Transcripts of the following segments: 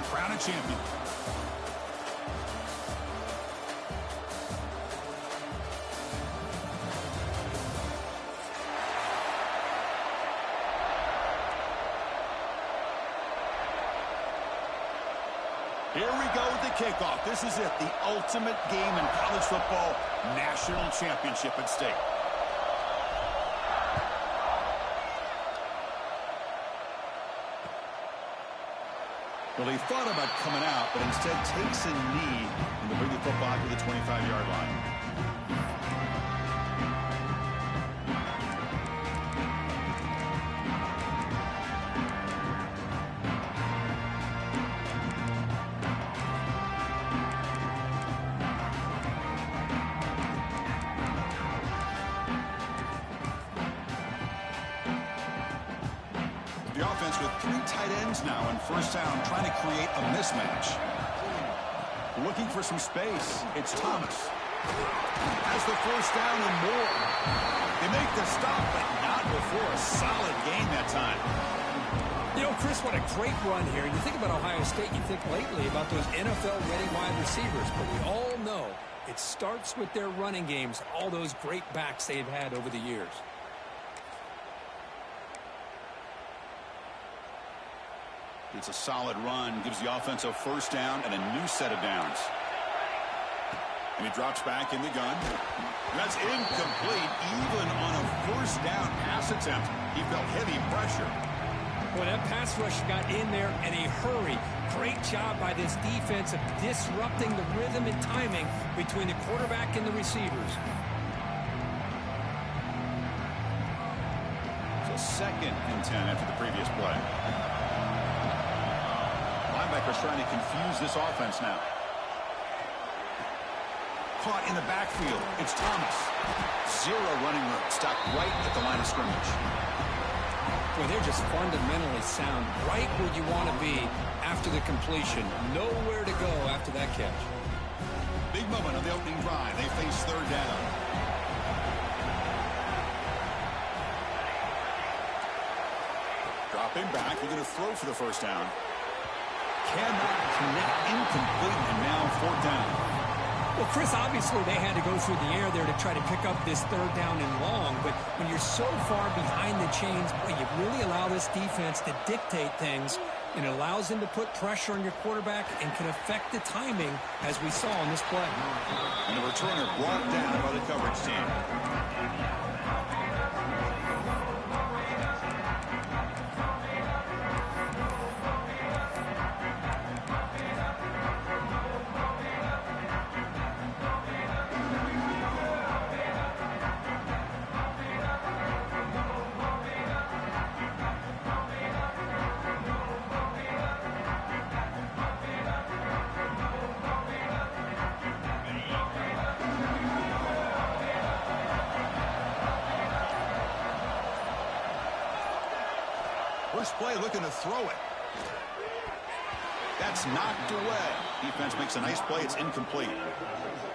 crown a champion. Here we go with the kickoff. This is it, the ultimate game in college football, national championship at stake. Well, he thought about coming out, but instead takes a knee and to bring the football to the 25-yard line. The offense with 3 tight ends now in first down, trying to create a mismatch. Looking for some space. It's Thomas. Has the first down and more. They make the stop, but not before a solid gain that time. You know, Chris, what a great run here. You think about Ohio State, you think lately about those NFL-ready wide receivers, but we all know it starts with their running games, all those great backs they've had over the years. It's a solid run, gives the offense a first down and a new set of downs. And he drops back in the gun. That's incomplete, even on a first down pass attempt. He felt heavy pressure. Well, that pass rush got in there in a hurry. Great job by this defense of disrupting the rhythm and timing between the quarterback and the receivers. So 2nd and 10 after the previous play. Linebackers trying to confuse this offense now. Caught in the backfield. It's Thomas. 0 running room. Stopped right at the line of scrimmage. Boy, they're just fundamentally sound. Right where you want to be after the completion. Nowhere to go after that catch. Big moment on the opening drive. They face 3rd down. Dropping back. They're going to throw for the first down. Cannot connect, incomplete, and now 4th down. Well, Chris, obviously they had to go through the air there to try to pick up this 3rd down and long, but when you're so far behind the chains, boy, you really allow this defense to dictate things, and it allows them to put pressure on your quarterback and can affect the timing, as we saw in this play. And the returner brought down by the coverage team. First play looking to throw it. That's knocked away. Defense makes a nice play. It's incomplete.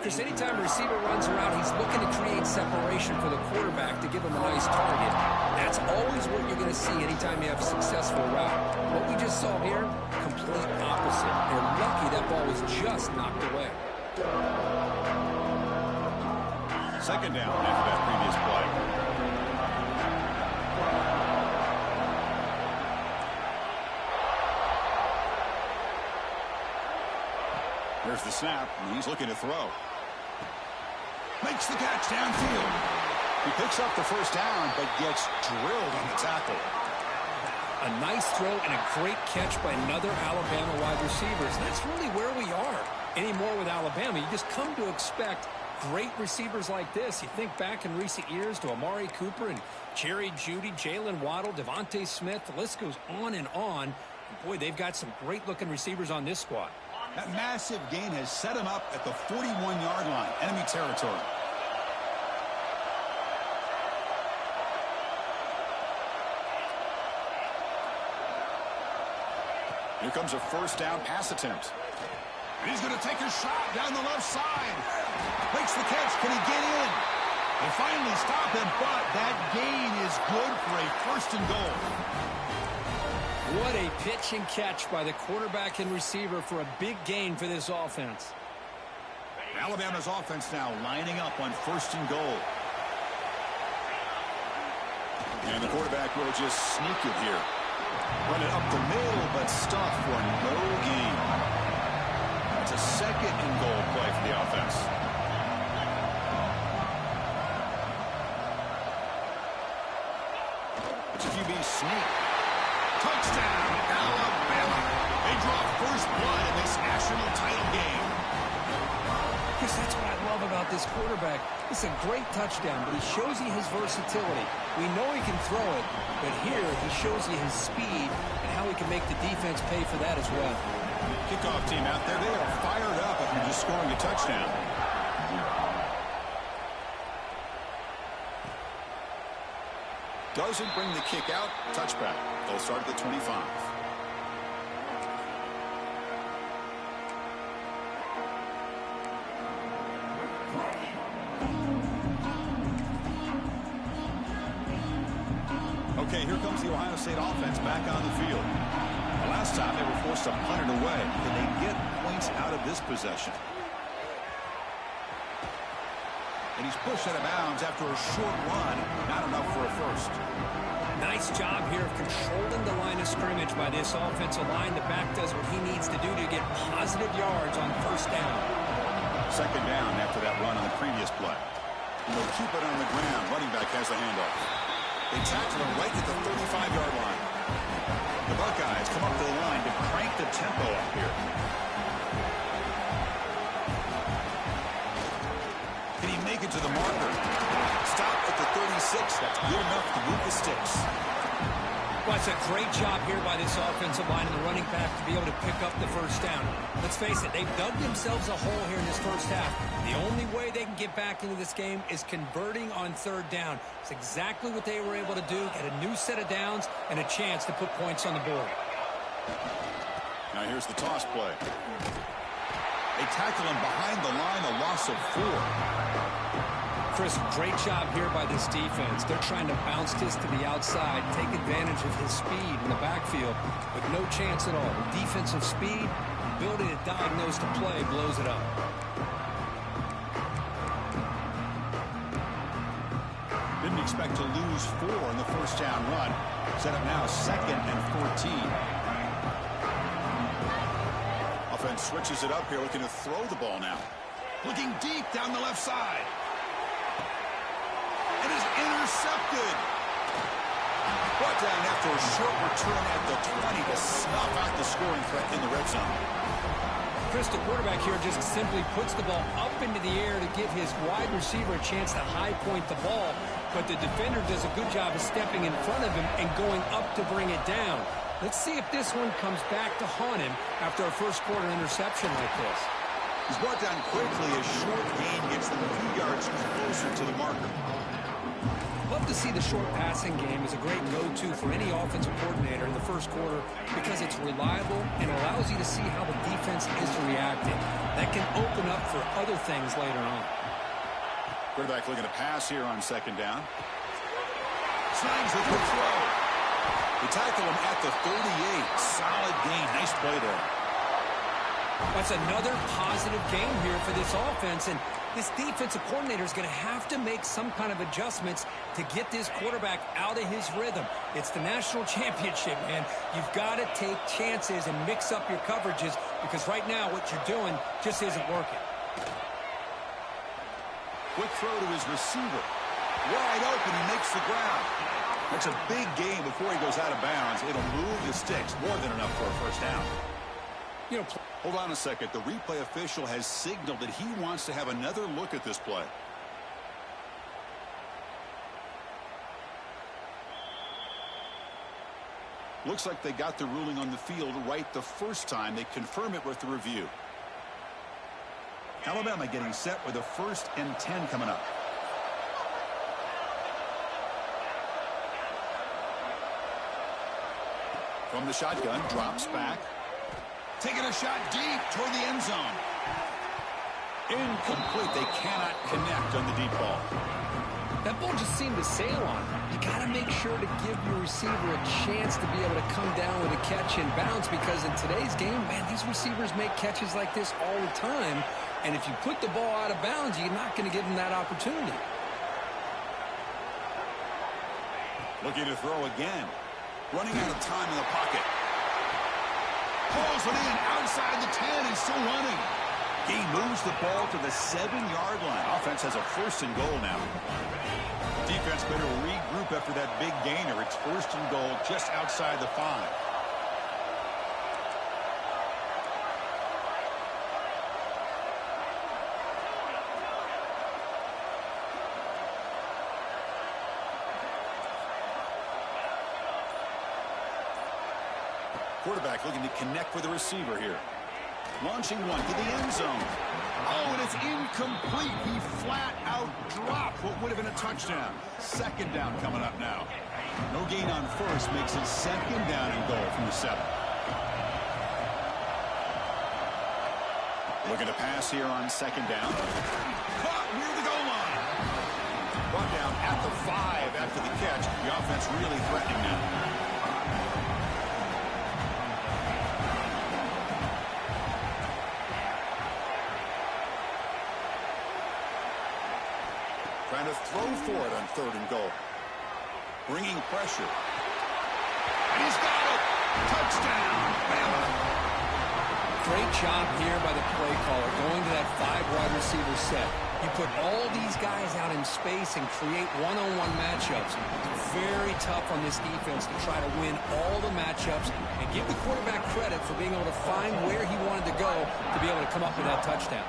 Chris, anytime a receiver runs around, he's looking to create separation for the quarterback to give him a nice target. That's always what you're going to see anytime you have a successful route. What we just saw here, complete opposite. They're lucky that ball was just knocked away. 2nd down after that previous play. There's the snap, and he's looking to throw. Makes the catch downfield. He picks up the first down, but gets drilled on the tackle. A nice throw and a great catch by another Alabama wide receiver. And that's really where we are anymore with Alabama. You just come to expect great receivers like this. You think back in recent years to Amari Cooper and Jerry Jeudy, Jalen Waddle, Devontae Smith. The list goes on and on. And boy, they've got some great-looking receivers on this squad. That massive gain has set him up at the 41-yard line, enemy territory. Here comes a first down pass attempt. And he's going to take a shot down the left side. Makes the catch. Can he get in? They finally stop him, but that gain is good for a 1st and goal. What a pitch and catch by the quarterback and receiver for a big gain for this offense. Alabama's offense now lining up on 1st and goal. And the quarterback will just sneak it here. Run it up the middle, but stuff for no gain. It's a 2nd and goal play for the offense. It's a QB sneak. Touchdown, Alabama. They draw first blood in this national title game. Chris, that's what I love about this quarterback. It's a great touchdown, but he shows you his versatility. We know he can throw it, but here he shows you his speed and how he can make the defense pay for that as well. Kickoff team out there, they are fired up after just scoring a touchdown. Doesn't bring the kick out. Touchback. They'll start at the 25. Okay, here comes the Ohio State offense back on the field. The last time they were forced to punt it away. Can they get points out of this possession? And he's pushed out of bounds after a short run. Not enough for a first. Nice job here of controlling the line of scrimmage by this offensive line. The back does what he needs to do to get positive yards on 1st down. 2nd down after that run on the previous play. And they'll keep it on the ground. Running back has the handoff. They tackle him right at the 35-yard line. The Buckeyes come up to the line to crank the tempo up here. Can he make it to the marker? Stop at the 36. That's good enough to move the sticks. Well, it's a great job here by this offensive line and the running back to be able to pick up the 1st down. Let's face it, they've dug themselves a hole here in this 1st half. The only way they can get back into this game is converting on 3rd down. It's exactly what they were able to do, get a new set of downs and a chance to put points on the board. Now here's the toss play. They tackle him behind the line, a loss of 4. Chris, great job here by this defense. They're trying to bounce this to the outside, take advantage of his speed in the backfield, with no chance at all. The defensive speed, ability to diagnose the play, blows it up. Didn't expect to lose 4 in the 1st down run. Set up now 2nd and 14. Offense switches it up here, looking to throw the ball now. Looking deep down the left side. It is intercepted. Brought down after a short return at the 20 to snuff out the scoring threat in the red zone. Chris, the quarterback here just simply puts the ball up into the air to give his wide receiver a chance to high point the ball, but the defender does a good job of stepping in front of him and going up to bring it down. Let's see if this one comes back to haunt him after a 1st quarter interception like this. He's brought down quickly. A short gain gets them a few yards closer to the marker. Love to see the short passing game as a great go-to for any offensive coordinator in the 1st quarter because it's reliable and allows you to see how the defense is reacting. That can open up for other things later on. Quarterback looking to pass here on 2nd down. Snags with the throw. They tackle him at the 38. Solid gain. Nice play there. That's another positive game here for this offense, and this defensive coordinator is going to have to make some kind of adjustments to get this quarterback out of his rhythm. It's the national championship, man. You've got to take chances and mix up your coverages because right now what you're doing just isn't working. Quick throw to his receiver. Wide open, he makes the ground. That's a big gain before he goes out of bounds. It'll move the sticks, more than enough for a 1st down. You know, hold on a second. The replay official has signaled that he wants to have another look at this play. Looks like they got the ruling on the field right the 1st time. They confirm it with the review. Alabama getting set with a 1st and 10 coming up. From the shotgun, drops back. Taking a shot deep toward the end zone. Incomplete. They cannot connect on the deep ball. That ball just seemed to sail on. You got to make sure to give your receiver a chance to be able to come down with a catch and bounce, because in today's game, man, these receivers make catches like this all the time. And if you put the ball out of bounds, you're not going to give them that opportunity. Looking to throw again. Running out of time in the pocket. Pulls it in outside the 10. He's still running. He moves the ball to the 7-yard line. Offense has a 1st and goal now. Defense better regroup after that big gainer. It's 1st and goal just outside the 5. Quarterback looking to connect with the receiver here. Launching one to the end zone. Oh, and it's incomplete. He flat out dropped what would have been a touchdown. 2nd down coming up now. No gain on 1st makes it 2nd down and goal from the 7. Looking to pass here on 2nd down. Caught near the goal line. Brought down at the 5 after the catch. The offense really threatening now. Trying to throw for it on 3rd and goal. Bringing pressure. And he's got it. Touchdown, Bama. Great job here by the play caller, going to that 5-wide receiver set. You put all these guys out in space and create one-on-one matchups. Very tough on this defense to try to win all the matchups and give the quarterback credit for being able to find where he wanted to go to be able to come up with that touchdown.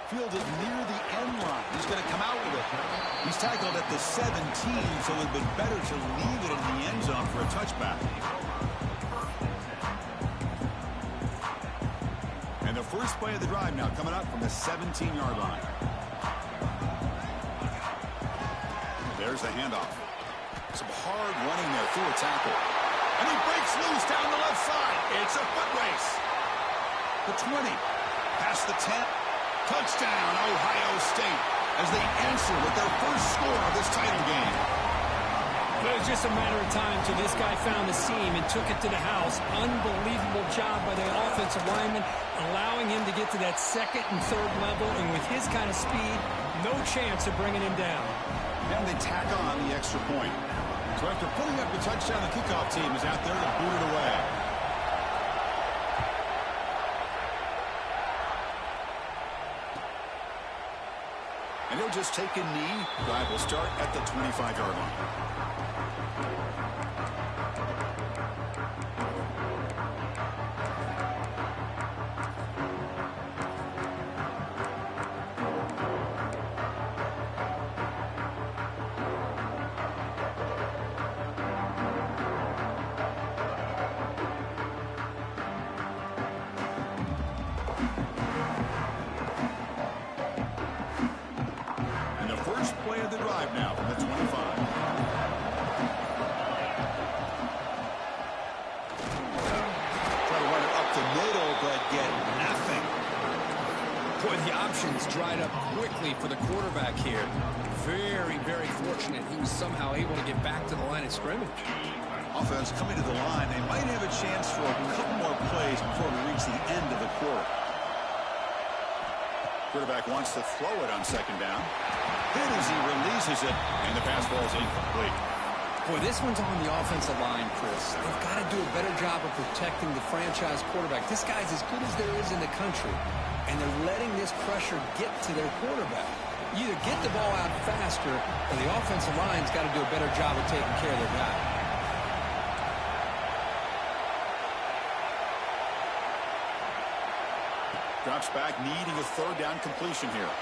Fielded near the end line. He's going to come out with it. He's tackled at the 17, so it would have been better to leave it in the end zone for a touchback. And the first play of the drive now coming up from the 17-yard line. There's the handoff. Some hard running there through a tackle. And he breaks loose down the left side. It's a foot race. The 20. Past the 10. Touchdown, Ohio State, as they answer with their first score of this title game. It was just a matter of time till this guy found the seam and took it to the house. Unbelievable job by the offensive lineman, allowing him to get to that 2nd and 3rd level, and with his kind of speed, no chance of bringing him down. And they tack on the extra point. So after putting up the touchdown, the kickoff team is out there to boot it away. And he'll just take a knee. Drive will start at the 25-yard line. Dried up quickly for the quarterback here. Very, very fortunate he was somehow able to get back to the line of scrimmage. Offense coming to the line. They might have a chance for a couple more plays before we reach the end of the quarter. Quarterback wants to throw it on 2nd down. Hit as he releases it, and the pass ball is incomplete. Boy, this one's on the offensive line, Chris. They've got to do a better job of protecting the franchise quarterback. This guy's as good as there is in the country, and they're letting this pressure get to their quarterback. You either get the ball out faster, or the offensive line's got to do a better job of taking care of their guy. Drops back, needing a 3rd down completion here.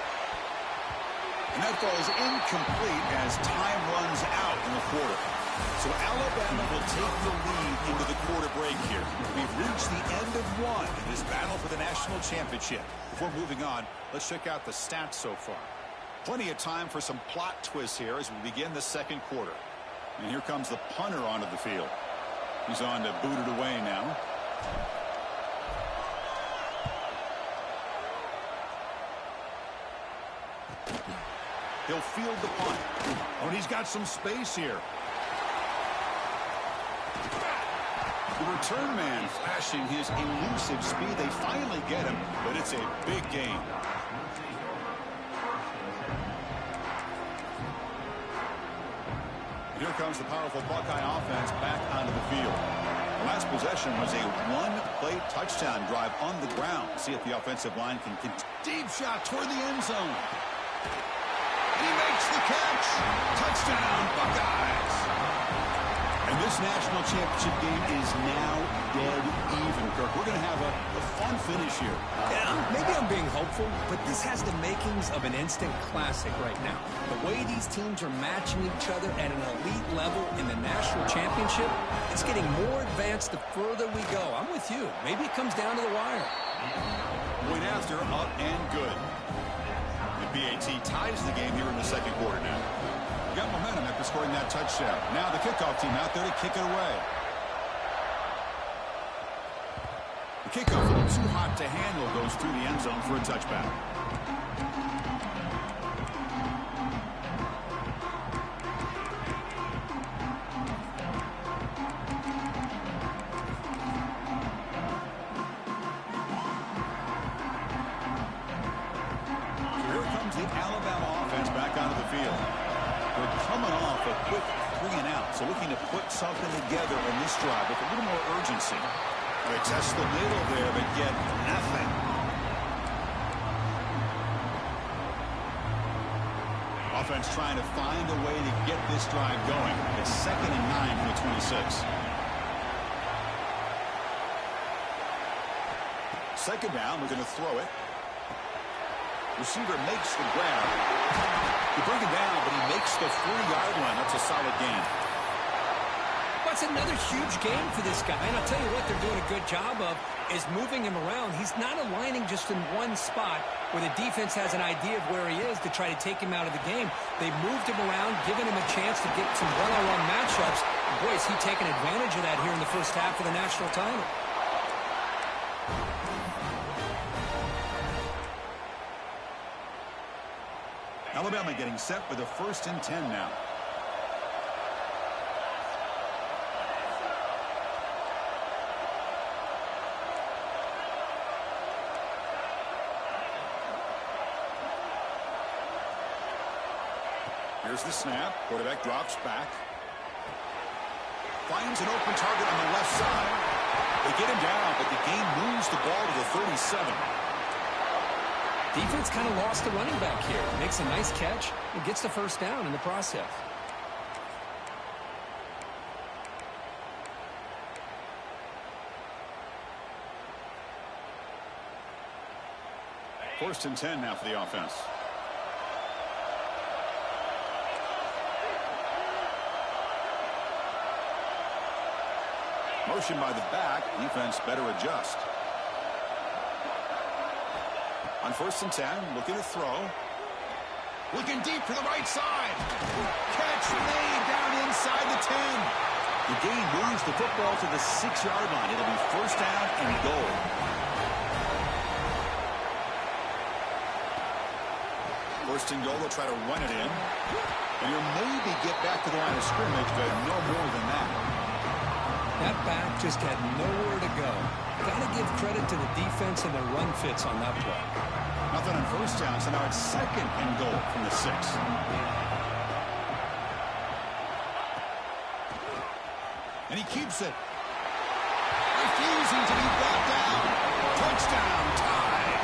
And that ball is incomplete as time runs out in the quarter. So Alabama will take the lead into the quarter break here. We've reached the end of one in this battle for the national championship. Before moving on, let's check out the stats so far. Plenty of time for some plot twists here as we begin the 2nd quarter. And here comes the punter onto the field. He's on to boot it away now. He'll field the punt. Oh, and he's got some space here. The return man flashing his elusive speed. They finally get him, but it's a big gain. Here comes the powerful Buckeye offense back onto the field. The last possession was a one-play touchdown drive on the ground. See if the offensive line can deep shot toward the end zone. He makes the catch. Touchdown, Buckeyes. And this national championship game is now dead even, Kirk. We're going to have a fun finish here. Yeah, maybe I'm being hopeful, but this has the makings of an instant classic right now. The way these teams are matching each other at an elite level in the national championship, it's getting more advanced the further we go. I'm with you. Maybe it comes down to the wire. Point after, up and good. The BAT ties the game here in the second quarter now. Got momentum after scoring that touchdown. Now the kickoff team out there to kick it away. The kickoff, a little too hot to handle, goes through the end zone for a touchback. So here comes the Alabama offense back onto the field. They're coming off a quick 3-and-out, so looking to put something together in this drive with a little more urgency. They test the middle there, but get nothing. Offense trying to find a way to get this drive going. It's 2nd and 9 from the 26. Second down, we're going to throw it. Receiver makes the grab. They bring it down, but he makes the 3-yard line. That's a solid gain. That's another huge game for this guy. And I'll tell you what they're doing a good job of is moving him around. He's not aligning just in one spot where the defense has an idea of where he is to try to take him out of the game. They've moved him around, given him a chance to get some one-on-one matchups. And boy, is he taking advantage of that here in the first half of the national title. Alabama getting set for the 1st and 10 now. Here's the snap. Quarterback drops back. Finds an open target on the left side. They get him down, but the game moves the ball to the 37. Defense kind of lost the running back here. Makes a nice catch and gets the first down in the process. First and 10 now for the offense. Motion by the back. Defense better adjust. On 1st and 10, looking to throw. Looking deep for the right side. Catch made down inside the 10. The gain moves the football to the 6-yard line. It'll be 1st down and goal. First and goal, they'll try to run it in. And he'll maybe get back to the line of scrimmage, but no more than that. That back just had nowhere to go. Got to give credit to the defense and their run fits on that play. Nothing on 1st down, so now it's 2nd and goal from the 6. And he keeps it. Refusing to be brought down. Touchdown, tied.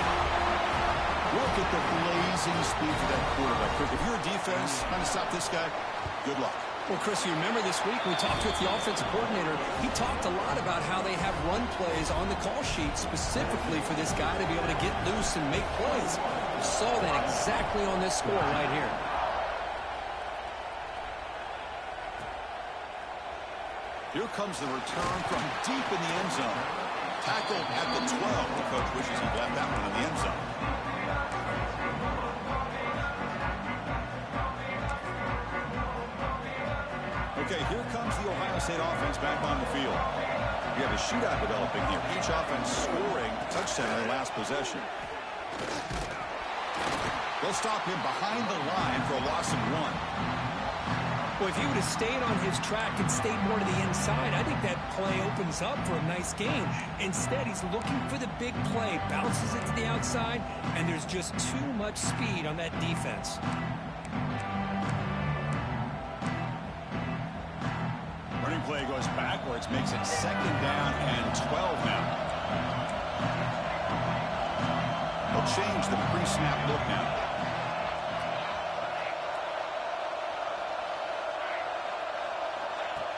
Look at the blazing speed for that quarterback. If you're a defense trying to stop this guy, good luck. Well, Chris, you remember this week we talked with the offensive coordinator. He talked a lot about how they have run plays on the call sheet specifically for this guy to be able to get loose and make plays. We saw that exactly on this score right here. Here comes the return from deep in the end zone. Tackled at the 12. The coach wishes he'd left that one in the end zone. Okay, here comes the Ohio State offense back on the field. We have a shootout developing here. Each offense scoring a touchdown in their last possession. They'll stop him behind the line for a loss of 1. Well, if he would have stayed on his track and stayed more to the inside, I think that play opens up for a nice game. Instead, he's looking for the big play, bounces it to the outside, and there's just too much speed on that defense. Running play goes backwards, makes it 2nd down and 12 now. They'll change the pre-snap look now.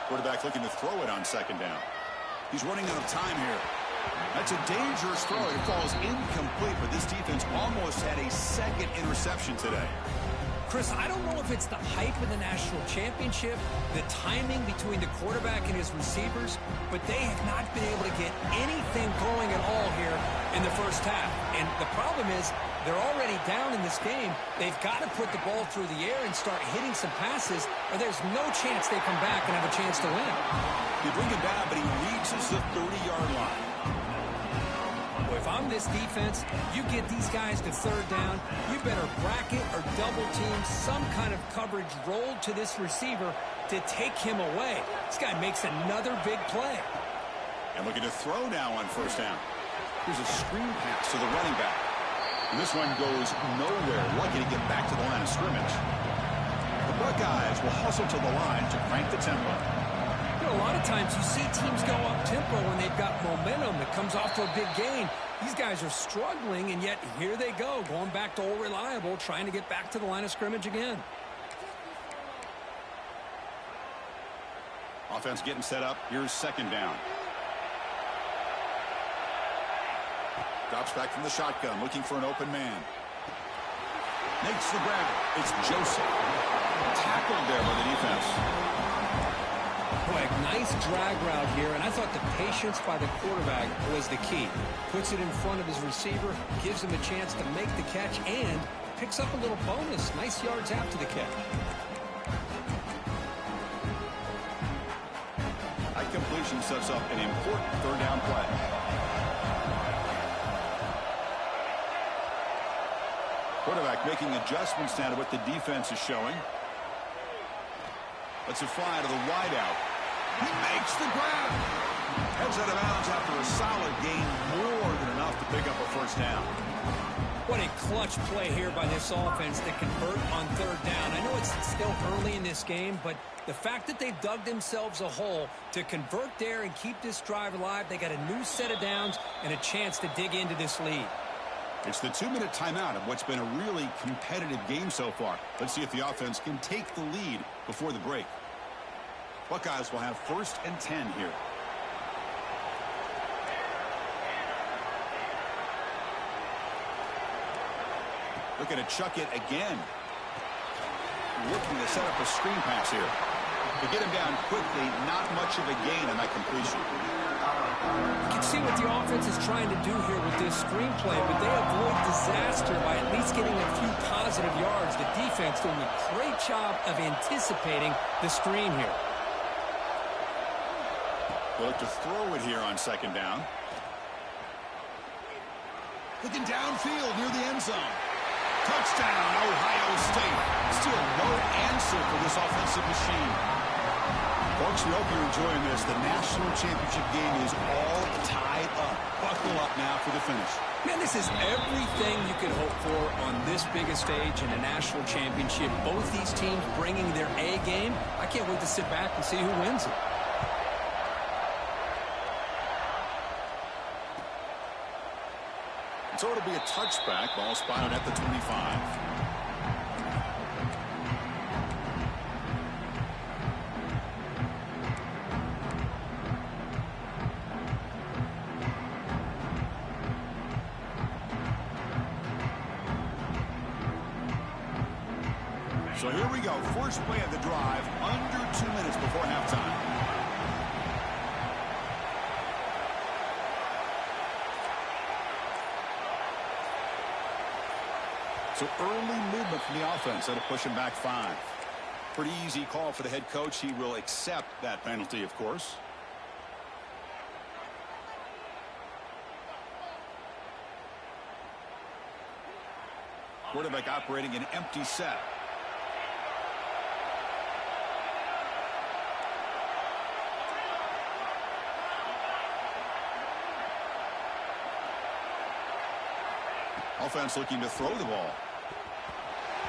Quarterback looking to throw it on 2nd down. He's running out of time here. That's a dangerous throw. It falls incomplete, but this defense almost had a 2nd interception today. Chris, I don't know if it's the hype of the national championship, the timing between the quarterback and his receivers, but they have not been able to get anything going at all here in the first half. And the problem is they're already down in this game. They've got to put the ball through the air and start hitting some passes, or there's no chance they come back and have a chance to win. You bring him down, but he reaches the 30-yard line. If I'm this defense, you get these guys to 3rd down, you better bracket or double team some kind of coverage rolled to this receiver to take him away. This guy makes another big play. And looking to throw now on 1st down. Here's a screen pass to the running back. And this one goes nowhere. Lucky to get back to the line of scrimmage. The Buckeyes will hustle to the line to crank the tempo. A lot of times you see teams go up-tempo when they've got momentum that comes off to a big gain. These guys are struggling, and yet here they go, going back to old reliable, trying to get back to the line of scrimmage again. Offense getting set up. Here's 2nd down. Drops back from the shotgun, looking for an open man. Makes the grab. It's Joseph. Tackled there by the defense. Boy, nice drag route here, and I thought the patience by the quarterback was the key. Puts it in front of his receiver, gives him a chance to make the catch, and picks up a little bonus. Nice yards after the catch. That completion sets up an important 3rd down play. Quarterback making adjustments now to what the defense is showing. Lets it fly to the wideout. He makes the grab. Heads out of bounds after a solid gain, more than enough to pick up a 1st down. What a clutch play here by this offense to convert on 3rd down. I know it's still early in this game, but the fact that they've dug themselves a hole to convert there and keep this drive alive, they got a new set of downs and a chance to dig into this lead. It's the 2-minute timeout of what's been a really competitive game so far. Let's see if the offense can take the lead before the break. Buckeyes will have 1st and 10 here. Looking to chuck it again. Looking to set up a screen pass here. To get him down quickly, not much of a gain on that completion. You can see what the offense is trying to do here with this screenplay, but they avoid disaster by at least getting a few positive yards. The defense doing a great job of anticipating the screen here. They'll look to throw it here on 2nd down. Looking downfield near the end zone. Touchdown, Ohio State. Still no answer for this offensive machine. Folks, we hope you're enjoying this. The national championship game is all tied up. Buckle up now for the finish. Man, this is everything you could hope for on this biggest stage in a national championship. Both these teams bringing their A game. I can't wait to sit back and see who wins it. So it'll be a touchback. Ball spotted at the 25. So here we go. First play of the drive, under 2 minutes before halftime. So early movement from the offense. That'll push him back 5. Pretty easy call for the head coach. He will accept that penalty, of course. Quarterback operating an empty set. Offense looking to throw the ball.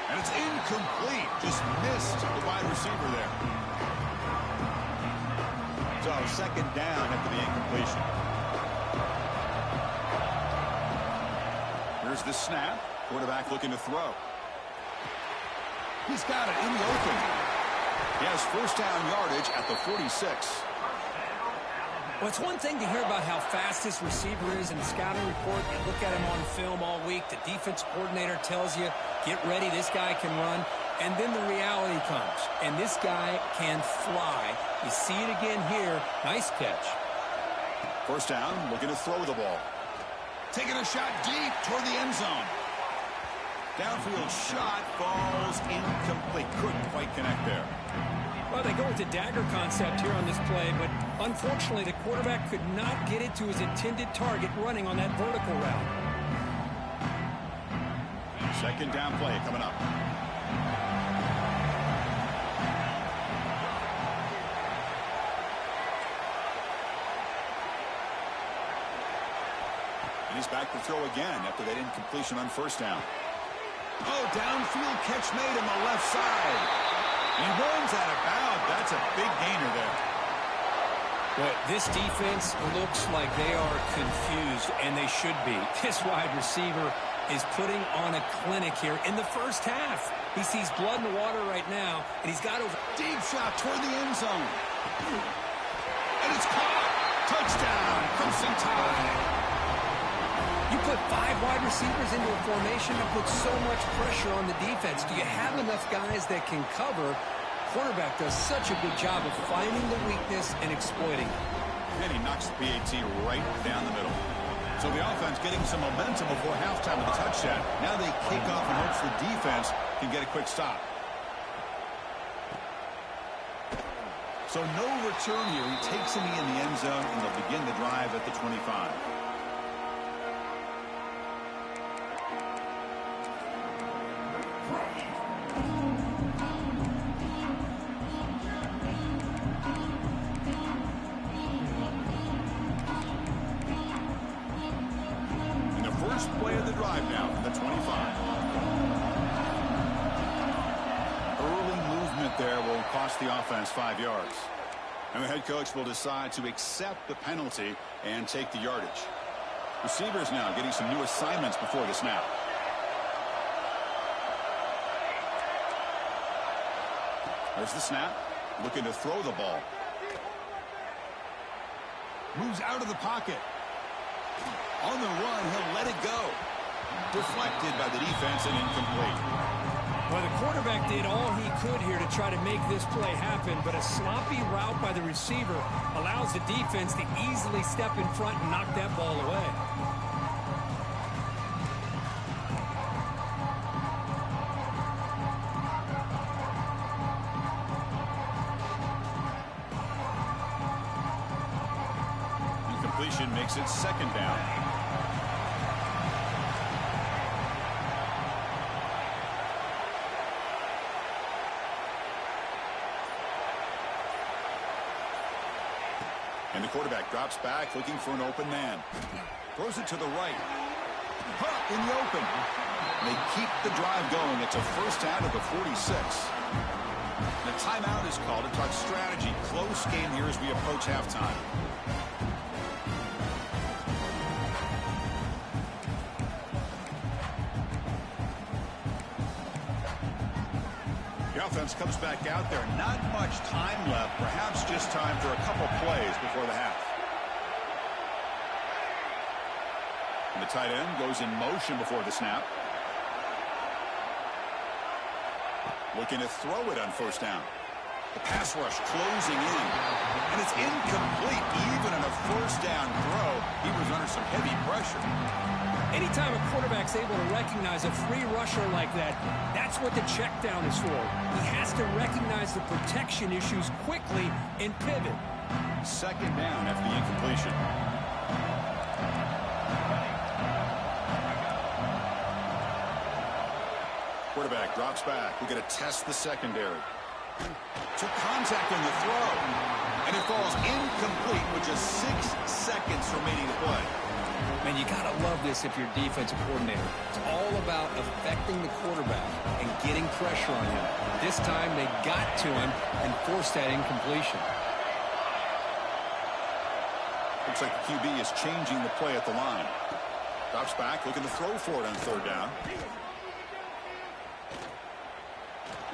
And it's incomplete. Just missed the wide receiver there. So second down after the incompletion. Here's the snap. Quarterback looking to throw. He's got it in the open. He has first down yardage at the 46. Well, it's one thing to hear about how fast this receiver is in the scouting report. You look at him on film all week. The defense coordinator tells you, get ready, this guy can run. And then the reality comes. And this guy can fly. You see it again here. Nice catch. First down, looking to throw the ball. Taking a shot deep toward the end zone. Downfield shot falls incomplete. Couldn't quite connect there. Well, they go with the dagger concept here on this play, but unfortunately the quarterback could not get it to his intended target running on that vertical route. Second down play coming up. And he's back to throw again after that incompletion on first down. Oh, downfield catch made on the left side. He runs out of bounds. That's a big gainer there. But this defense looks like they are confused, and they should be. This wide receiver is putting on a clinic here in the first half. He sees blood in the water right now, and he's got over. Deep shot toward the end zone. And it's caught. Touchdown, Crimson Tide. You put 5 wide receivers into a formation that puts so much pressure on the defense. Do you have enough guys that can cover? Quarterback does such a good job of finding the weakness and exploiting it. And he knocks the PAT right down the middle. So the offense getting some momentum before halftime with a touchdown. Now they kick off in hopes the defense can get a quick stop. So no return here. He takes him in the end zone, and they'll begin the drive at the 25. Play of the drive now from the 25. Early movement there will cost the offense 5 yards. And the head coach will decide to accept the penalty and take the yardage. Receivers now getting some new assignments before the snap. There's the snap. Looking to throw the ball. Moves out of the pocket. On the run, he'll let it go. Deflected by the defense and incomplete. Well, the quarterback did all he could here to try to make this play happen, but a sloppy route by the receiver allows the defense to easily step in front and knock that ball away. Incompletion makes it second down. And the quarterback drops back, looking for an open man. Throws it to the right. In the open. And they keep the drive going. It's a first down at the 46. The timeout is called to talk strategy. Close game here as we approach halftime. The offense comes back out there. Not much time left. Perhaps just time for a couple plays before the half. And the tight end goes in motion before the snap. Looking to throw it on first down. The pass rush closing in. And it's incomplete. Even on a first down throw, he was under some heavy pressure. Anytime a quarterback's able to recognize a free rusher like that, that's what the check down is for. He has to recognize the protection issues quickly and pivot. Second down after the incompletion. Quarterback drops back. We're going to test the secondary. Took contact on the throw. And it falls incomplete with just 6 seconds remaining to play. Man, you got to love this if you're a defensive coordinator. It's all about affecting the quarterback and getting pressure on him. This time they got to him and forced that incompletion. Looks like the QB is changing the play at the line. Drops back, looking to throw for it on third down.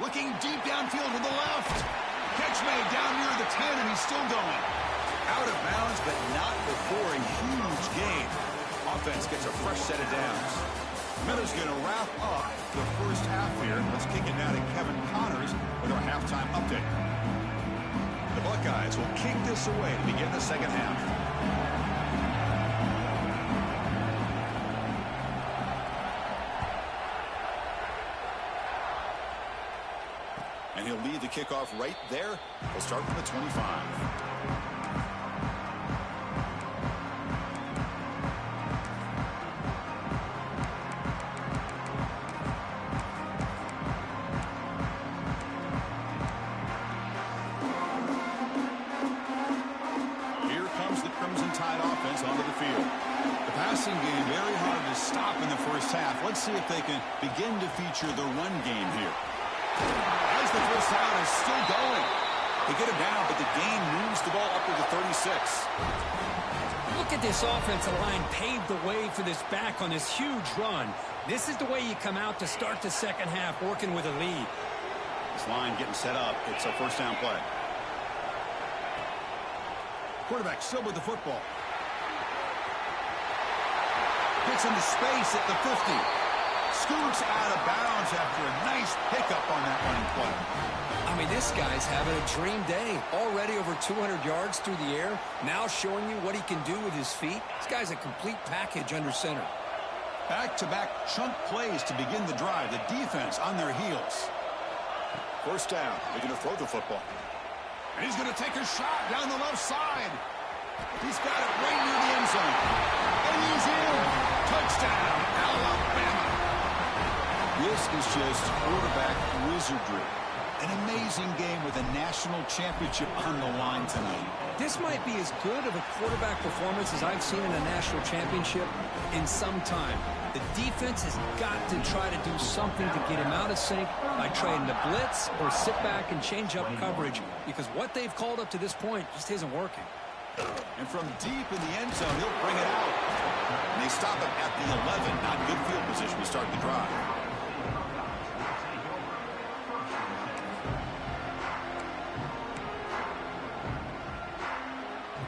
Looking deep downfield to the left. Catch made down near the 10, and he's still going. Out of bounds, but not before a huge gain. Offense gets a fresh set of downs. Miller's going to wrap up the first half here. Let's kick it now to Kevin Connors with our halftime update. The Buckeyes will kick this away to begin the second half. And he'll lead the kickoff right there. We'll start from the 25. Here comes the Crimson Tide offense onto the field. The passing game very hard to stop in the first half. Let's see if they can begin to feature the run game here. As the first down is still going. They get it down, but the gain moves the ball up to the 36. Look at this offensive line paved the way for this back on this huge run. This is the way you come out to start the second half, working with a lead. This line getting set up. It's a first down play. Quarterback still with the football. Gets into space at the 50. Scoots out of bounds after a nice pickup on that running play. I mean, this guy's having a dream day. Already over 200 yards through the air. Now showing you what he can do with his feet. This guy's a complete package under center. Back-to-back chunk plays to begin the drive. The defense on their heels. First down. They're going to throw the football. And he's going to take a shot down the left side. He's got it right near the end zone. And he's in. Touchdown, Alabama. This is just quarterback wizardry. An amazing game with a national championship on the line tonight. This might be as good of a quarterback performance as I've seen in a national championship in some time. The defense has got to try to do something to get him out of sync by trying to blitz or sit back and change up coverage, because what they've called up to this point just isn't working. And from deep in the end zone, he'll bring it out. And they stop him at the 11. Not good field position to start the drive.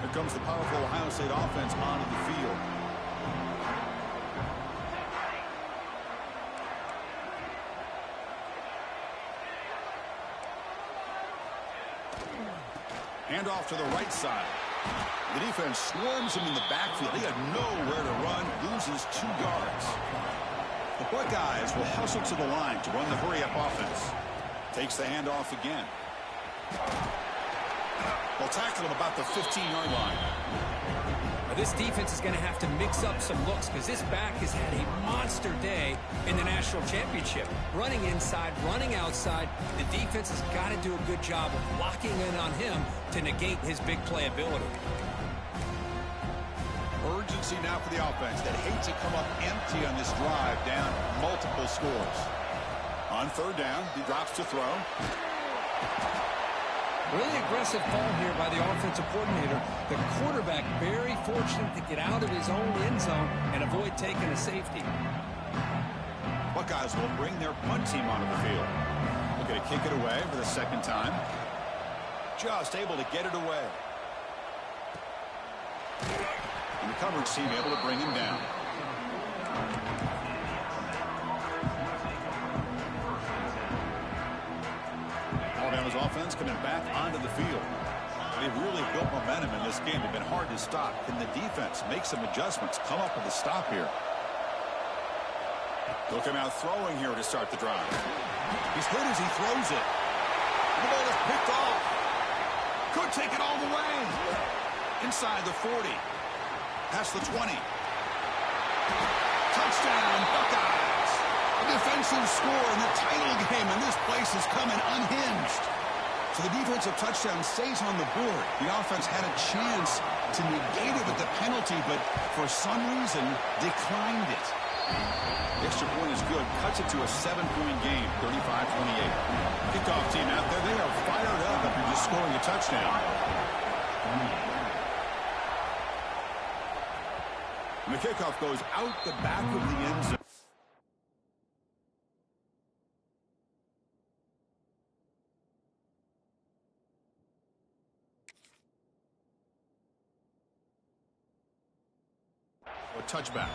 Here comes the powerful Ohio State offense onto the field. Handoff to the right side. The defense swarms him in the backfield. He had nowhere to run, loses 2 yards. The Buckeyes will hustle to the line to run the hurry-up offense. Takes the handoff again. They'll tackle him about the 15-yard line. Now, this defense is going to have to mix up some looks, because this back has had a monster day in the national championship. Running inside, running outside. The defense has got to do a good job of locking in on him to negate his big play ability. Urgency now for the offense that hates to come up empty on this drive, down multiple scores. On third down, he drops to throw. Really aggressive call here by the offensive coordinator. The quarterback very fortunate to get out of his own end zone and avoid taking a safety. Buckeyes will bring their punt team onto the field. Looking to kick it away for the second time. Just able to get it away. And the coverage team able to bring him down. Alabama's offense coming back onto the field. They've really built momentum in this game. They've been hard to stop. Can the defense make some adjustments, come up with a stop here? They'll come out throwing here to start the drive. He's hit as he throws it. The ball is picked off. Could take it all the way. Inside the 40. Past the 20. Touchdown, Buckeyes. A defensive score in the title game, and this place is coming unhinged. So the defensive touchdown stays on the board. The offense had a chance to negate it with the penalty, but for some reason declined it. The extra point is good. Cuts it to a 7-point game, 35-28. Kickoff team out there, they are fired up after just scoring a touchdown. And the kickoff goes out the back of the end zone. A touchback.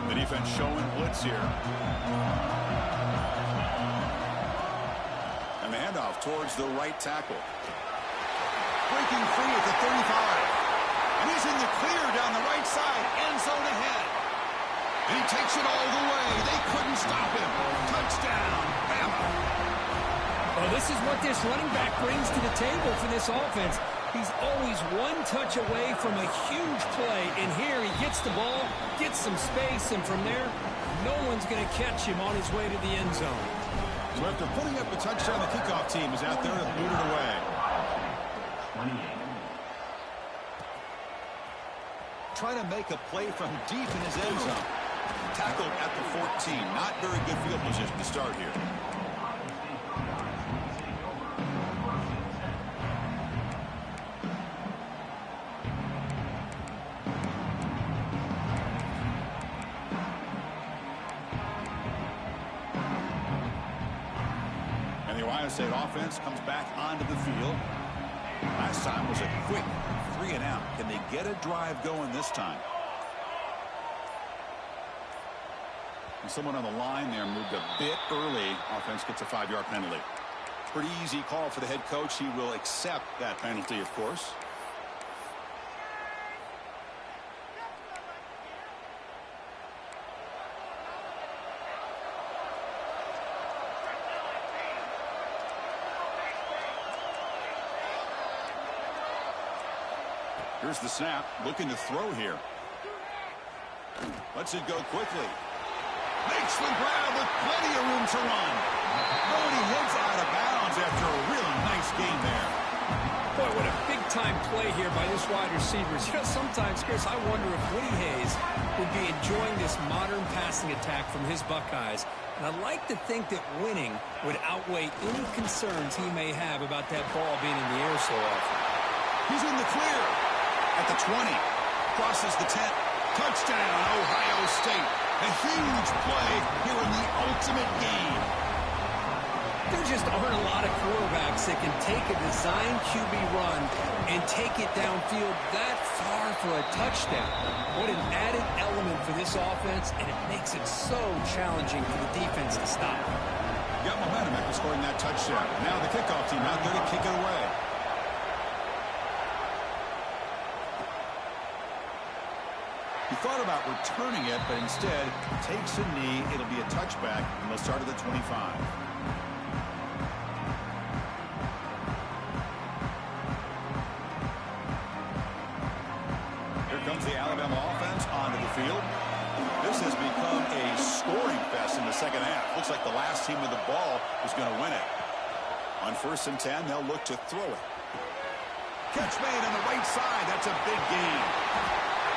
The defense showing blitz here. And the handoff towards the right tackle. Breaking free at the 35. And he's in the clear down the right side. End zone ahead. And he takes it all the way. They couldn't stop him. Touchdown, Bama. Well, this is what this running back brings to the table for this offense. He's always one touch away from a huge play. And here he gets the ball, gets some space, and from there, no one's going to catch him on his way to the end zone. So after putting up a touchdown, the kickoff team is out there to boot it away. 28. Trying to make a play from deep in his end zone. Tackled at the 14. Not very good field position to start here. And the Ohio State offense comes back onto the field. Last time was a quick 3-and-out. Can they get a drive going this time? And someone on the line there moved a bit early. Offense gets a 5-yard penalty. Pretty easy call for the head coach. He will accept that penalty, of course. Here's the snap, looking to throw here. Lets it go quickly. Makes the grab with plenty of room to run. But he heads out of bounds after a really nice game there. Boy, what a big-time play here by this wide receivers. You know, sometimes, Chris, I wonder if Woody Hayes would be enjoying this modern passing attack from his Buckeyes. And I'd like to think that winning would outweigh any concerns he may have about that ball being in the air so often. He's in the clear. At the 20, crosses the 10. Touchdown, Ohio State. A huge play here in the ultimate game. There just aren't a lot of quarterbacks that can take a design QB run and take it downfield that far for a touchdown. What an added element for this offense, and it makes it so challenging for the defense to stop. Got momentum after scoring that touchdown. Now the kickoff team out there to kick it away. He thought about returning it, but instead takes a knee. It'll be a touchback, and they'll start at the 25. Here comes the Alabama offense onto the field. This has become a scoring fest in the second half. Looks like the last team with the ball is going to win it. On 1st and 10, they'll look to throw it. Catch made on the right side. That's a big gain.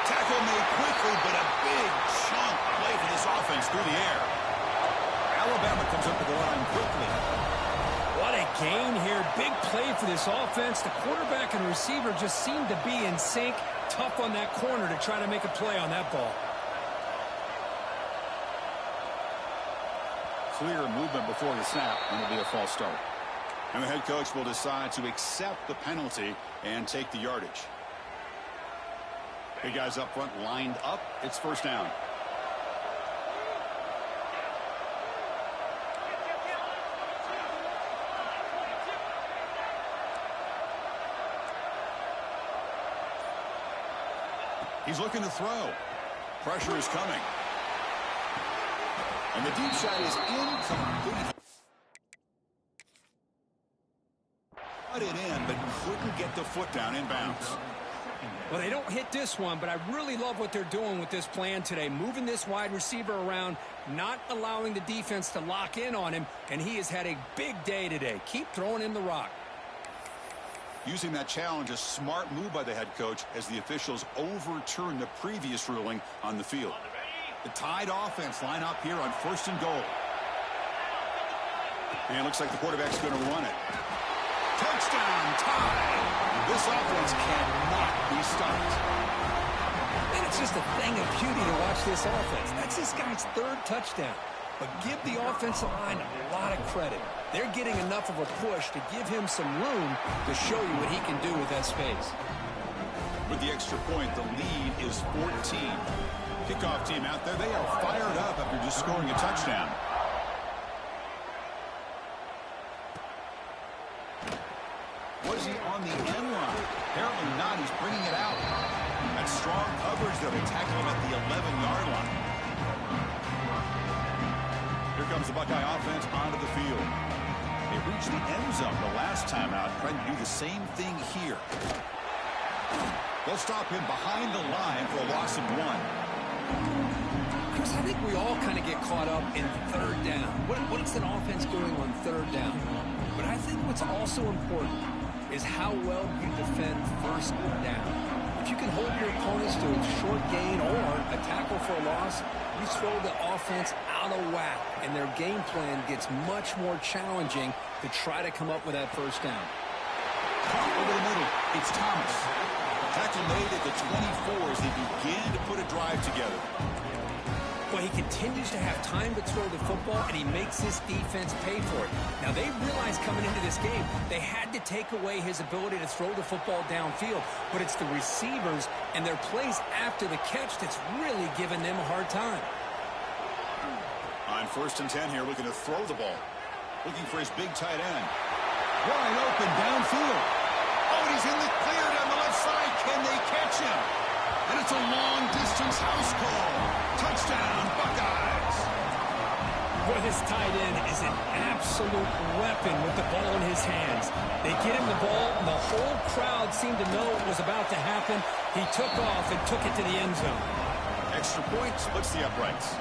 Tackle made quickly, but a big chunk play for this offense through the air. Alabama comes up to the line quickly. What a gain here. Big play for this offense. The quarterback and receiver just seem to be in sync. Tough on that corner to try to make a play on that ball. Clear movement before the snap, and it'll be a false start. And the head coach will decide to accept the penalty and take the yardage. Big guys up front lined up. It's 1st down. He's looking to throw. Pressure is coming. And the deep shot is incomplete. Put it in, but couldn't get the foot down in bounds. Well, they don't hit this one, but I really love what they're doing with this plan today. Moving this wide receiver around, not allowing the defense to lock in on him, and he has had a big day today. Keep throwing in the rock. Using that challenge, a smart move by the head coach as the officials overturn the previous ruling on the field. The Tide offense line up here on 1st and goal. And it looks like the quarterback's going to run it. Touchdown, Tide! This offense cannot be stopped. And it's just a thing of beauty to watch this offense. That's this guy's 3rd touchdown. But give the offensive line a lot of credit. They're getting enough of a push to give him some room to show you what he can do with that space. With the extra point, the lead is 14. Kickoff team out there, they are fired up after just scoring a touchdown. Was he on the end line? Apparently not. He's bringing it out. That's strong coverage, though. They tackle him at the 11-yard line. Here comes the Buckeye offense onto the field. They reached the end zone the last time out, trying to do the same thing here. They'll stop him behind the line for a loss of 1. Chris, I think we all kind of get caught up in 3rd down. What's an offense doing on 3rd down? But I think what's also important is how well you defend 1st down. If you can hold your opponents to a short gain or a tackle for a loss, you throw the offense out of whack, and their game plan gets much more challenging to try to come up with that 1st down. Over the middle, it's Thomas. Tackle made at the 24 as they begin to put a drive together. But he continues to have time to throw the football, and he makes his defense pay for it. Now, they realized coming into this game they had to take away his ability to throw the football downfield, but it's the receivers and their plays after the catch that's really giving them a hard time. On 1st and 10 here, looking to throw the ball. Looking for his big tight end. Wide open downfield. Oh, and he's in the clear down the left side. Can they catch him? And it's a long-distance house call. Touchdown, Buckeyes. Boy, this tight end is an absolute weapon with the ball in his hands. They get him the ball, and the whole crowd seemed to know what was about to happen. He took off and took it to the end zone. Extra point splits the uprights.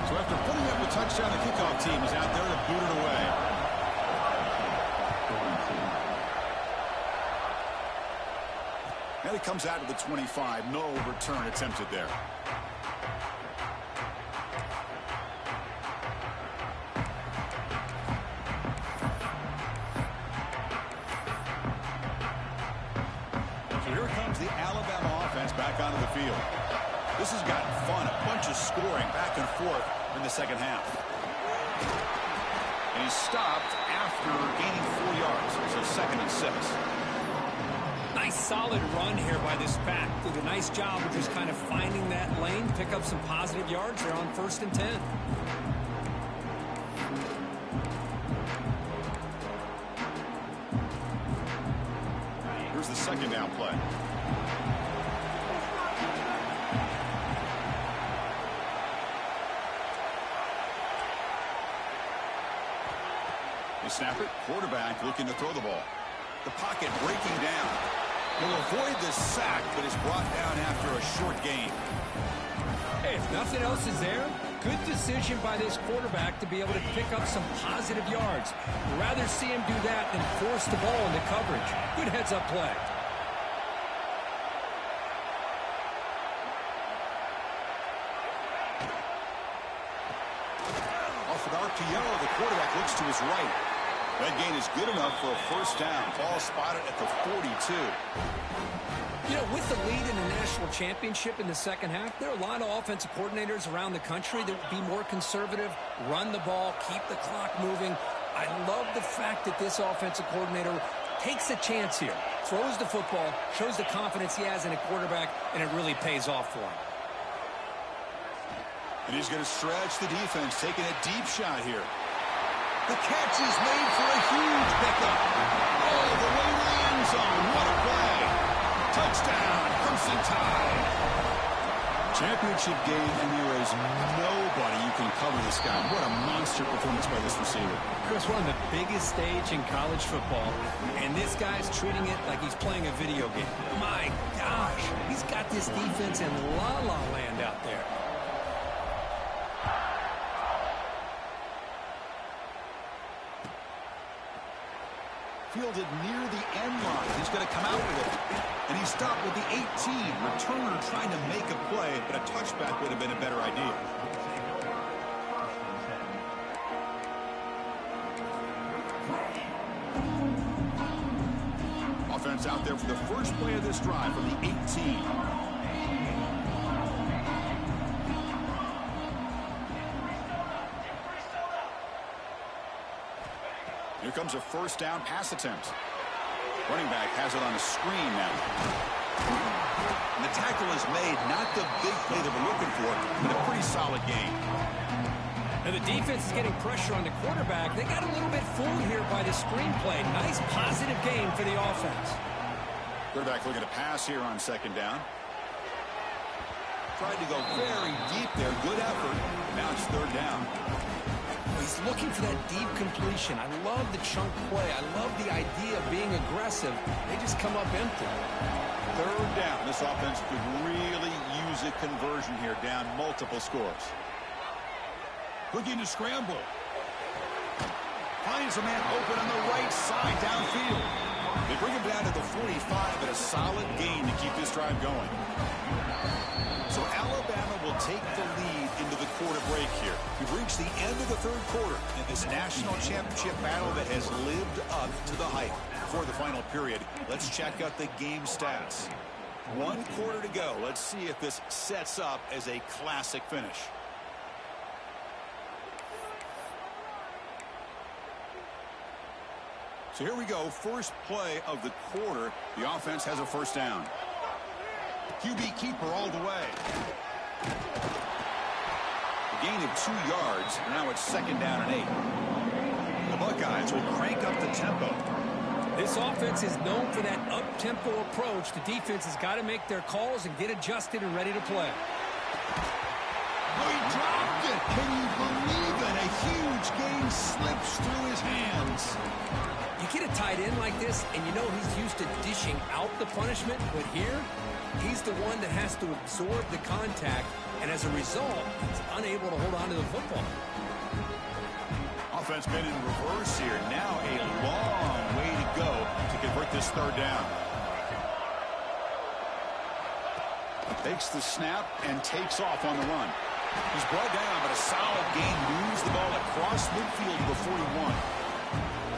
So after putting up a touchdown, the kickoff team is out there to boot it away. Now he comes out to the 25. No return attempted there. So here comes the Alabama offense back onto the field. This has gotten fun. A bunch of scoring back and forth in the second half. And he's stopped after gaining 4 yards. So 2nd and 6. Nice solid run here by this back. Did a nice job of just kind of finding that lane, pick up some positive yards there on 1st and 10. Here's the 2nd down play. They snap it. Quarterback looking to throw the ball. The pocket breaking down. He'll avoid the sack, but is brought down after a short gain. Hey, if nothing else is there, good decision by this quarterback to be able to pick up some positive yards. Rather see him do that than force the ball into coverage. Good heads-up play. Off an RPO, the quarterback looks to his right. That gain is good enough for a 1st down. Ball spotted at the 42. You know, with the lead in the national championship in the second half, there are a lot of offensive coordinators around the country that would be more conservative, run the ball, keep the clock moving. I love the fact that this offensive coordinator takes a chance here, throws the football, shows the confidence he has in a quarterback, and it really pays off for him. And he's going to stretch the defense, taking a deep shot here. The catch is made for a huge pickup. All the way to the end zone. What a play. Touchdown, Crimson Tide. Championship game, and there is nobody you can cover this guy. What a monster performance by this receiver. Chris, we're on the biggest stage in college football, and this guy's treating it like he's playing a video game. My gosh, he's got this defense in la-la land out there. Fielded near the end line. He's going to come out with it. And he stopped with the 18. Returner trying to make a play, but a touchback would have been a better idea. Offense out there for the first play of this drive from the 18. Here comes a first down pass attempt. Running back has it on a screen now. And the tackle is made. Not the big play that we're looking for, but a pretty solid gain. And the defense is getting pressure on the quarterback. They got a little bit fooled here by the screenplay. Nice positive gain for the offense. Quarterback looking to pass here on second down. Tried to go very deep there. Good effort. Now it's third down. He's looking for that deep completion. I love the chunk play. I love the idea of being aggressive. They just come up empty. Third down. This offense could really use a conversion here, down multiple scores. Looking to scramble. Finds a man open on the right side downfield. They bring him down to the 45, but a solid gain to keep this drive going. So Alabama will take the lead into the quarter break here. We've reached the end of the third quarter in this national championship battle that has lived up to the hype. Before the final period, let's check out the game stats. 1 quarter to go. Let's see if this sets up as a classic finish. So here we go. First play of the quarter. The offense has a first down. QB keeper all the way. A gain of 2 yards. Now it's second down and 8. The Buckeyes will crank up the tempo. This offense is known for that up-tempo approach. The defense has got to make their calls and get adjusted and ready to play. Oh, he dropped it. Can you believe it? A huge gain slips through his hands. You get a tight end like this, and you know he's used to dishing out the punishment, but here, he's the one that has to absorb the contact, and as a result, he's unable to hold on to the football. Offense been in reverse here. Now a long way to go to convert this third down. Takes the snap and takes off on the run. He's brought down, but a solid gain moves the ball across midfield before he won.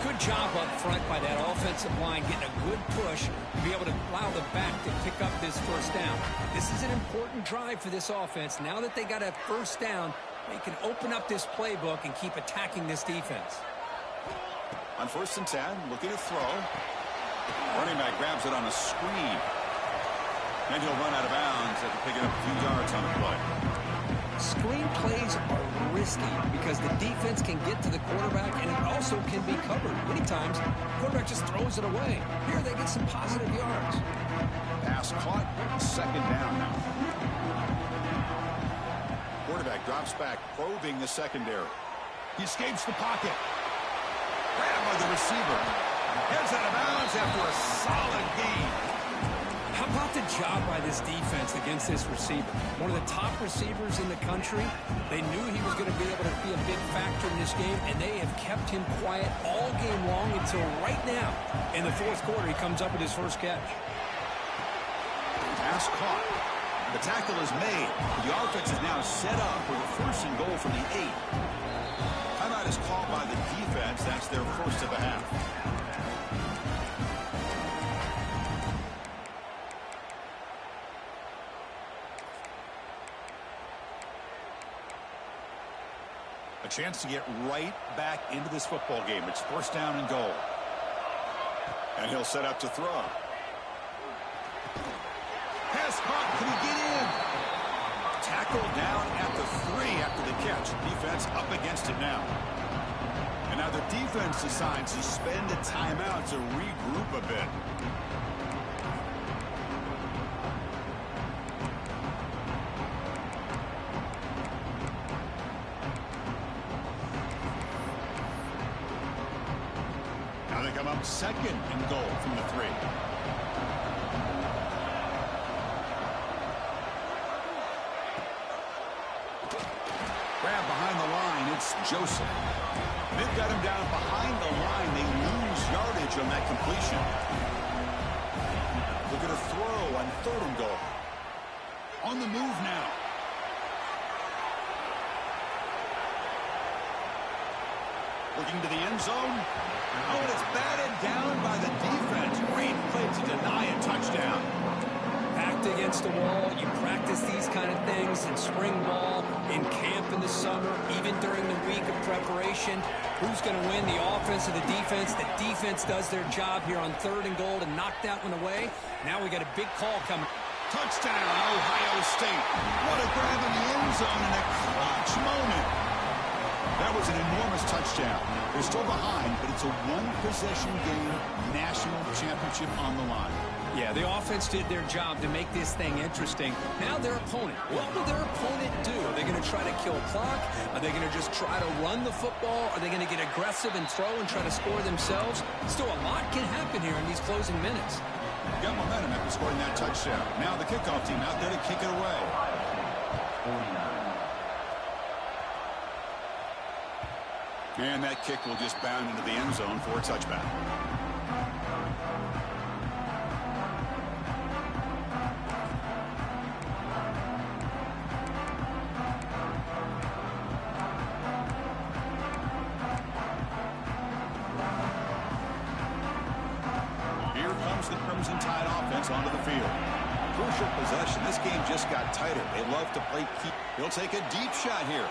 Good job up front by that offensive line, getting a good push to be able to allow the back to pick up this first down. This is an important drive for this offense. Now that they got a first down, they can open up this playbook and keep attacking this defense. On 1st and 10, looking to throw. Running back grabs it on a screen. And he'll run out of bounds after picking up a few yards on the play. Screen plays are risky because the defense can get to the quarterback and it also can be covered. Many times, the quarterback just throws it away. Here they get some positive yards. Pass caught, second down now. Quarterback drops back, probing the secondary. He escapes the pocket. Grabbed by the receiver. Heads out of bounds after a solid gain. How about the job by this defense against this receiver? One of the top receivers in the country. They knew he was going to be able to be a big factor in this game, and they have kept him quiet all game long until right now. In the fourth quarter, he comes up with his first catch. Pass caught. The tackle is made. The offense is now set up with a first and goal from the 8. Timeout is called by the defense. That's their first of the half. A chance to get right back into this football game. It's first down and goal. And he'll set up to throw. Pass caught. Can he get in? Tackled down at the 3 after the catch. Defense up against it now. And now the defense decides to spend a timeout to regroup a bit. Second and goal from the 3. Grab behind the line. It's Joseph. They've got him down behind the line. They lose yardage on that completion. Look at a throw on 3rd and goal. On the move now. Looking to the end zone. Oh, and it's batted down by the defense. Great play to deny a touchdown. Backed against the wall. You practice these kind of things in spring ball, in camp in the summer, even during the week of preparation. Who's going to win, the offense or the defense? The defense does their job here on 3rd and goal to knock that one away. Now we got a big call coming. Touchdown, Ohio State. What a grab in the end zone in a clutch moment. That was an enormous touchdown. They're still behind, but it's a one-possession game, national championship on the line. Yeah, the offense did their job to make this thing interesting. Now their opponent. What will their opponent do? Are they going to try to kill clock? Are they going to just try to run the football? Are they going to get aggressive and throw and try to score themselves? Still, a lot can happen here in these closing minutes. Got momentum after scoring that touchdown. Now the kickoff team out there to kick it away. 49. And that kick will just bound into the end zone for a touchback. Here comes the Crimson Tide offense onto the field. Crucial possession. This game just got tighter. They love to play keep. He'll take a deep shot here.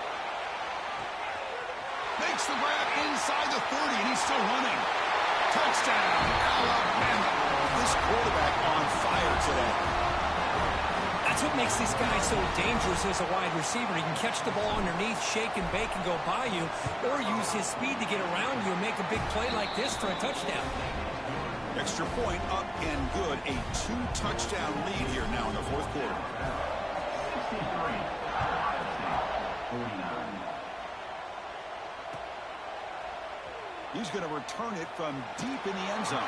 Makes the grab inside the 30, and he's still running. Touchdown, Alabama. This quarterback on fire today. That's what makes this guy so dangerous as a wide receiver. He can catch the ball underneath, shake and bake and go by you, or use his speed to get around you and make a big play like this for a touchdown. Extra point up and good. A 2-touchdown lead here now in the 4th quarter. 63. 49. He's going to return it from deep in the end zone.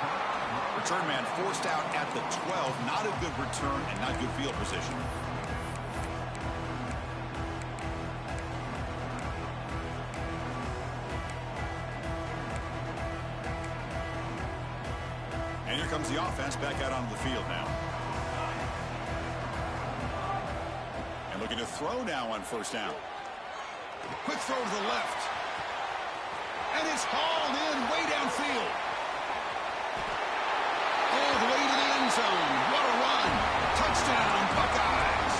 Return man forced out at the 12. Not a good return and not good field position. And here comes the offense back out onto the field now. And looking to throw now on 1st down. Quick throw to the left. And it's hauled in way downfield. All the way to the end zone. What a run. Touchdown, Buckeyes.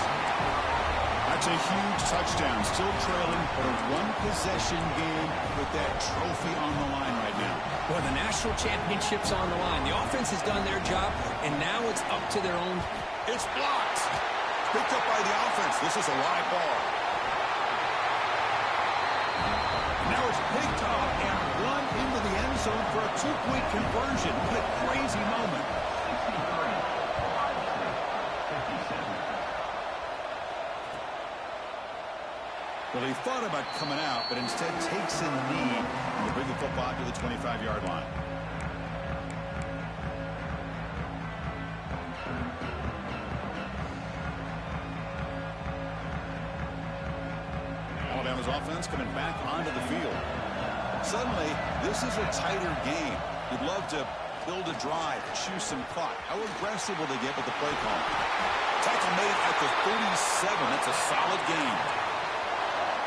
That's a huge touchdown. Still trailing, but a one-possession game with that trophy on the line right now. Well, the national championship's on the line. The offense has done their job, and now it's up to their own. It's blocked. Picked up by the offense. This is a live ball. Now it's picked up and run into the end zone for a 2-point conversion. What a crazy moment. 63. 57. Well, he thought about coming out, but instead takes a knee to bring the football to the 25-yard line. Alabama's offense coming back onto the field. Suddenly, this is a tighter game. You'd love to build a drive, choose some clock. How aggressive will they get with the play call? Tackle made at the 37. That's a solid game.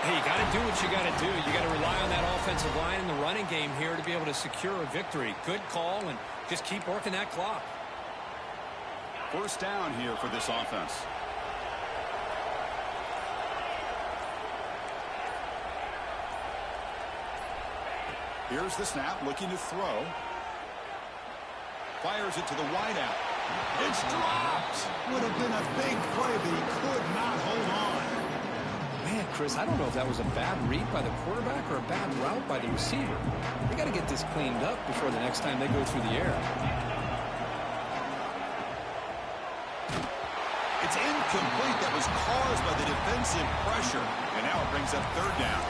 Hey, you got to do what you got to do. You got to rely on that offensive line and the running game here to be able to secure a victory. Good call, and just keep working that clock. 1st down here for this offense. Here's the snap, looking to throw. Fires it to the wideout. It's dropped. Would have been a big play, but he could not hold on. Man, Chris, I don't know if that was a bad read by the quarterback or a bad route by the receiver. They got to get this cleaned up before the next time they go through the air. It's incomplete. That was caused by the defensive pressure. And now it brings up 3rd down.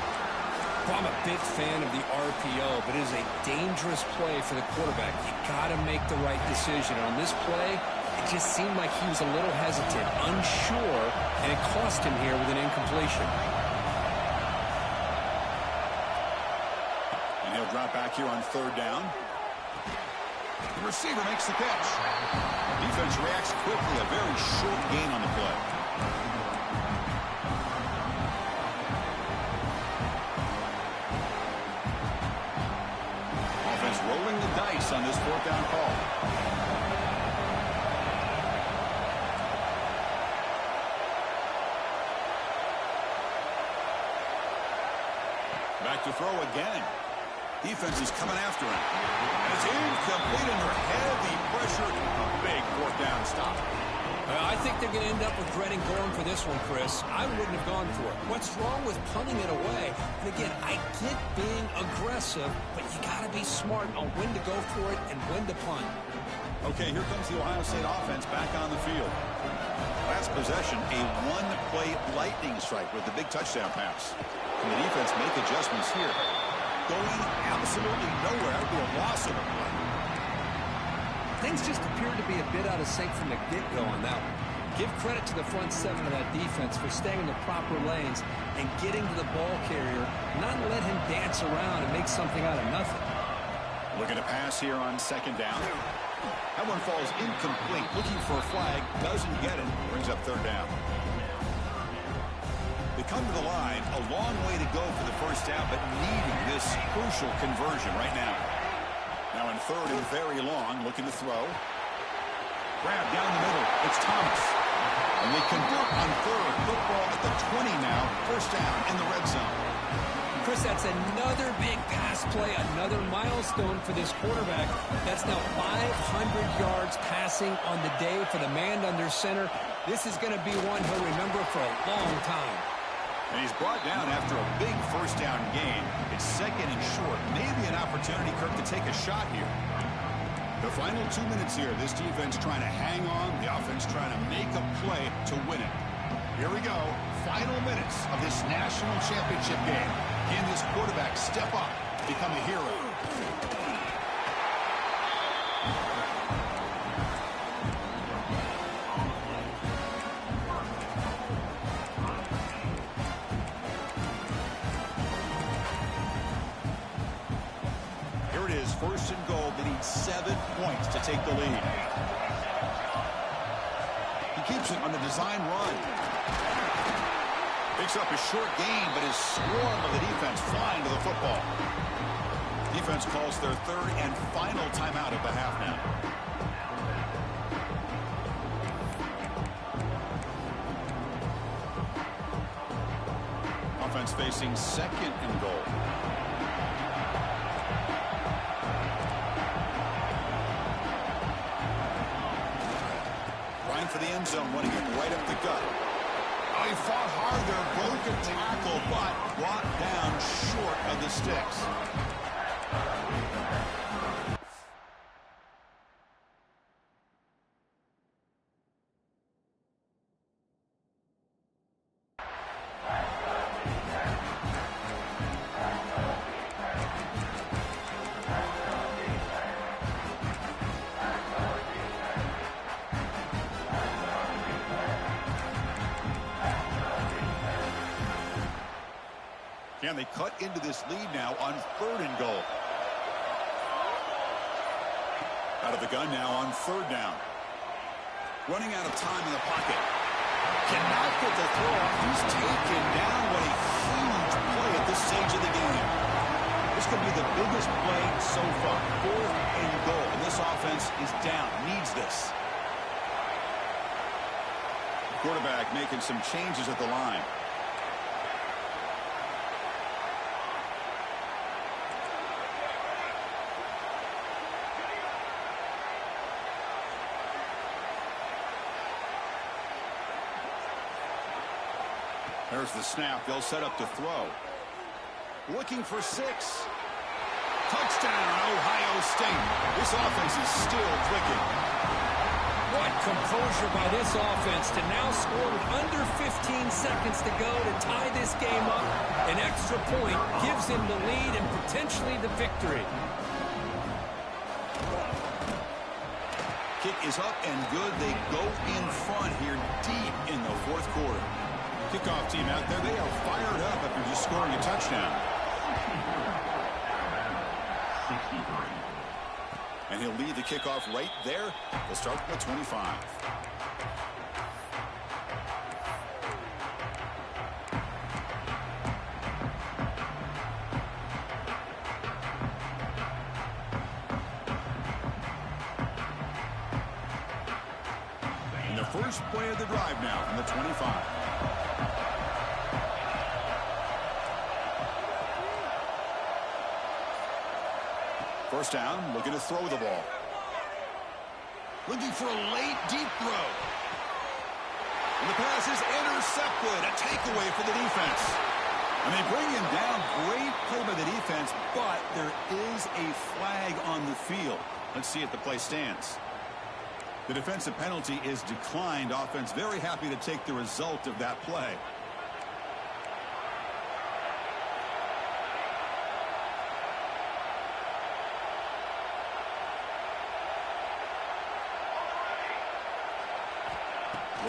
Well, I'm a big fan of the RPO, but it is a dangerous play for the quarterback. You got to make the right decision. On this play, it just seemed like he was a little hesitant, unsure, and it cost him here with an incompletion. And he'll drop back here on third down. The receiver makes the catch. Defense reacts quickly. A very short gain on the play. Offense rolling the dice on this fourth down call. Back to throw again. Defense is coming after him. And it's incomplete under heavy pressure. A big fourth down stop. I think they're going to end up regretting going for this one, Chris. I wouldn't have gone for it. What's wrong with punting it away? And again, I get being aggressive, but you got to be smart on when to go for it and when to punt. Okay, here comes the Ohio State offense back on the field. Last possession, a one-play lightning strike with the big touchdown pass. Can the defense make adjustments here? Going absolutely nowhere. That would be a loss of a play. Things just appeared to be a bit out of sync from the get-go on that one. Give credit to the front seven of that defense for staying in the proper lanes and getting to the ball carrier, not let him dance around and make something out of nothing. Looking to pass here on second down. That one falls incomplete. Looking for a flag. Doesn't get it. Brings up third down. They come to the line. A long way to go for the first down, but needing this crucial conversion right now. Now in third and very long. Looking to throw. Grab down the middle. It's Thomas. And they convert on third. Football at the 20 now. First down in the red zone. Chris, that's another big pass play, another milestone for this quarterback. That's now 500 yards passing on the day for the man under center. This is going to be one he'll remember for a long time. And he's brought down after a big first down gain. It's second and short. Maybe an opportunity, Kirk, to take a shot here. The final 2 minutes here. This defense trying to hang on. The offense trying to make a play to win it. Here we go. Final minutes of this national championship game. Can this quarterback step up, become a hero? Here it is, first and goal. They need 7 points to take the lead. He keeps it on the design run. Picks up a short gain, but his swarm of the defense flying to the football. Defense calls their third and final timeout of the half now. Offense facing second and goal. Ryan for the end zone, running it right up the gut. He fought hard there, broke a tackle, but brought down short of the sticks. Can they cut into this lead now on third and goal? Out of the gun now on third down. Running out of time in the pocket. Cannot get the throw off. He's taken down. What a huge play at this stage of the game. This could be the biggest play so far. Fourth and goal. And this offense is down. Needs this. Quarterback making some changes at the line. There's the snap. They'll set up to throw. Looking for 6. Touchdown, Ohio State. This offense is still clicking. What composure by this offense to now score with under 15 seconds to go to tie this game up. An extra point gives him the lead and potentially the victory. Kick is up and good. They go in front here deep in the fourth quarter. Kickoff team out there, they are fired up after just scoring a touchdown. 63. And he'll lead the kickoff right there. They'll start from the 25. And the first play of the drive now from the 25. First down, looking to throw the ball. Looking for a late, deep throw. And the pass is intercepted. A takeaway for the defense. And they bring him down. Great play by the defense, but there is a flag on the field. Let's see if the play stands. The defensive penalty is declined. Offense very happy to take the result of that play.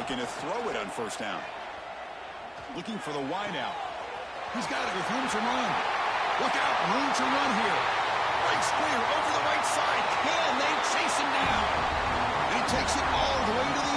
Looking to throw it on first down. Looking for the wideout. He's got it with room to run. Look out, room to run here. Breaks clear over the right side. Can they chase him down? And he takes it all the way to the